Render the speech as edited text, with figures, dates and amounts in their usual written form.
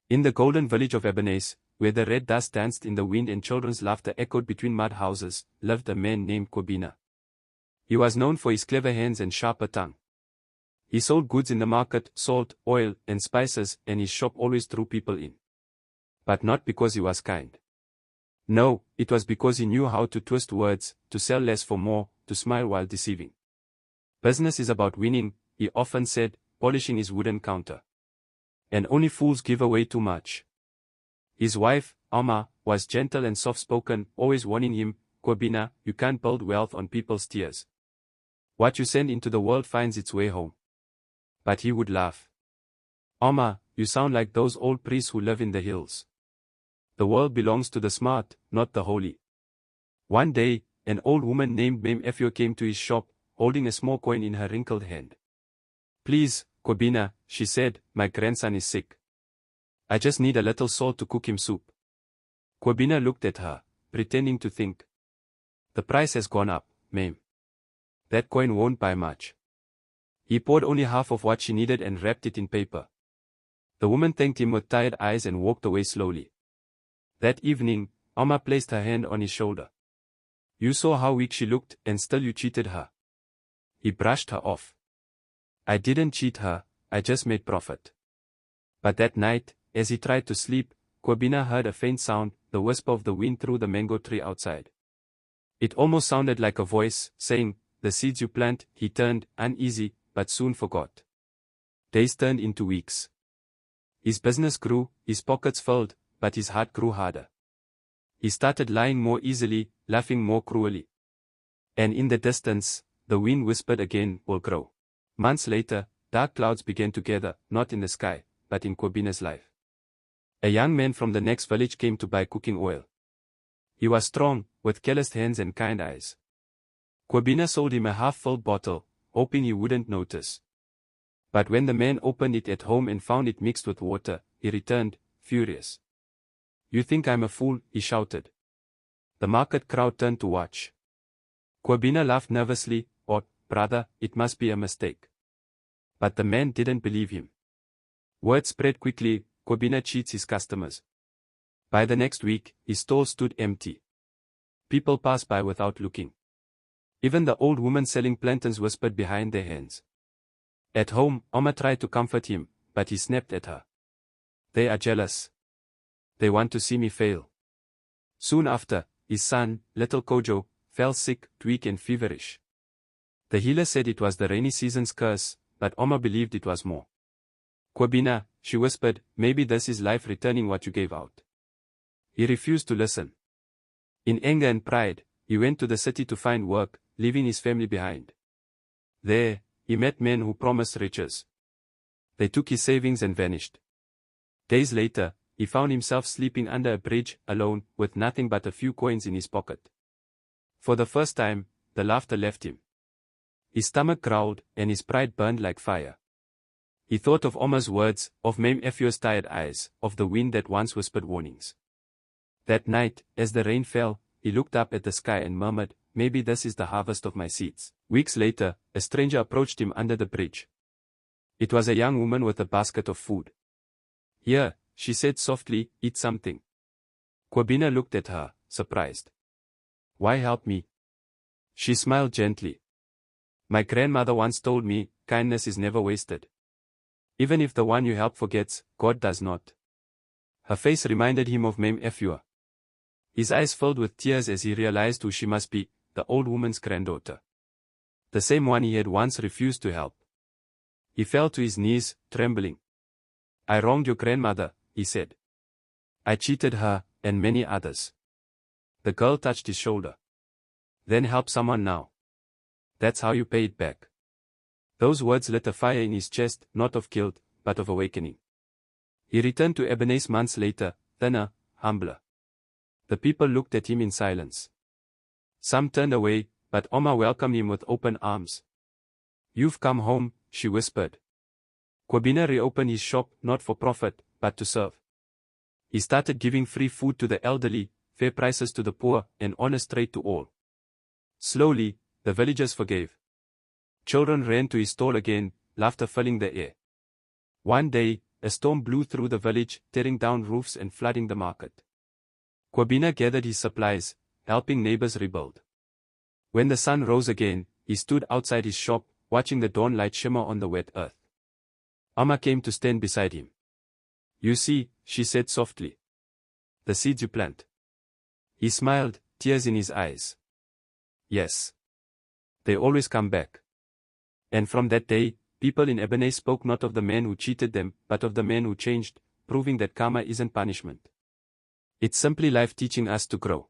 In the golden village of Ebenezer, where the red dust danced in the wind and children's laughter echoed between mud houses, lived a man named Kwabena. He was known for his clever hands and sharper tongue. He sold goods in the market, salt, oil, and spices, and his shop always drew people in. But not because he was kind. No, it was because he knew how to twist words, to sell less for more, to smile while deceiving. Business is about winning, he often said, polishing his wooden counter. And only fools give away too much. His wife, Alma, was gentle and soft-spoken, always warning him, Kwabena, you can't build wealth on people's tears. What you send into the world finds its way home. But he would laugh. Alma, you sound like those old priests who live in the hills. The world belongs to the smart, not the holy. One day, an old woman named Mame Efio came to his shop, holding a small coin in her wrinkled hand. Please, Kwabena, she said, my grandson is sick. I just need a little salt to cook him soup. Kwabena looked at her, pretending to think. The price has gone up, Mame. That coin won't buy much. He poured only half of what she needed and wrapped it in paper. The woman thanked him with tired eyes and walked away slowly. That evening, Alma placed her hand on his shoulder. You saw how weak she looked, and still you cheated her. He brushed her off. I didn't cheat her, I just made profit. But that night, as he tried to sleep, Kwabena heard a faint sound, the whisper of the wind through the mango tree outside. It almost sounded like a voice, saying, the seeds you plant. He turned, uneasy, but soon forgot. Days turned into weeks. His business grew, his pockets filled, but his heart grew harder. He started lying more easily, laughing more cruelly. And in the distance, the wind whispered again, will grow. Months later, dark clouds began to gather, not in the sky, but in Kwabena's life. A young man from the next village came to buy cooking oil. He was strong, with calloused hands and kind eyes. Kwabena sold him a half-filled bottle, hoping he wouldn't notice. But when the man opened it at home and found it mixed with water, he returned, furious. You think I'm a fool, he shouted. The market crowd turned to watch. Kwabena laughed nervously, or, brother, it must be a mistake. But the man didn't believe him. Word spread quickly, Kwabena cheats his customers. By the next week, his stall stood empty. People passed by without looking. Even the old woman selling plantains whispered behind their hands. At home, Alma tried to comfort him, but he snapped at her. They are jealous. They want to see me fail. Soon after, his son, little Kojo, fell sick, weak and feverish. The healer said it was the rainy season's curse, but Alma believed it was more. Kwabena, she whispered, maybe this is life returning what you gave out. He refused to listen. In anger and pride, he went to the city to find work, leaving his family behind. There, he met men who promised riches. They took his savings and vanished. Days later, he found himself sleeping under a bridge, alone, with nothing but a few coins in his pocket. For the first time, the laughter left him. His stomach growled, and his pride burned like fire. He thought of Alma's words, of Mame Efio's tired eyes, of the wind that once whispered warnings. That night, as the rain fell, he looked up at the sky and murmured, maybe this is the harvest of my seeds. Weeks later, a stranger approached him under the bridge. It was a young woman with a basket of food. Here, she said softly, eat something. Kwabena looked at her, surprised. Why help me? She smiled gently. My grandmother once told me, kindness is never wasted. Even if the one you help forgets, God does not. Her face reminded him of Mame Efio. His eyes filled with tears as he realized who she must be, the old woman's granddaughter. The same one he had once refused to help. He fell to his knees, trembling. I wronged your grandmother, he said. I cheated her, and many others. The girl touched his shoulder. Then help someone now. That's how you pay it back. Those words lit a fire in his chest, not of guilt, but of awakening. He returned to Ebenezer months later, thinner, humbler. The people looked at him in silence. Some turned away, but Alma welcomed him with open arms. You've come home, she whispered. Kwabena reopened his shop, not for profit, but to serve. He started giving free food to the elderly, fair prices to the poor, and honest trade to all. Slowly, the villagers forgave. Children ran to his stall again, laughter filling the air. One day, a storm blew through the village, tearing down roofs and flooding the market. Kwabena gathered his supplies, helping neighbors rebuild. When the sun rose again, he stood outside his shop, watching the dawn light shimmer on the wet earth. Amma came to stand beside him. "You see," she said softly. "The seeds you plant." He smiled, tears in his eyes. "Yes. They always come back." And from that day, people in Ebene spoke not of the man who cheated them, but of the man who changed, proving that karma isn't punishment. It's simply life teaching us to grow.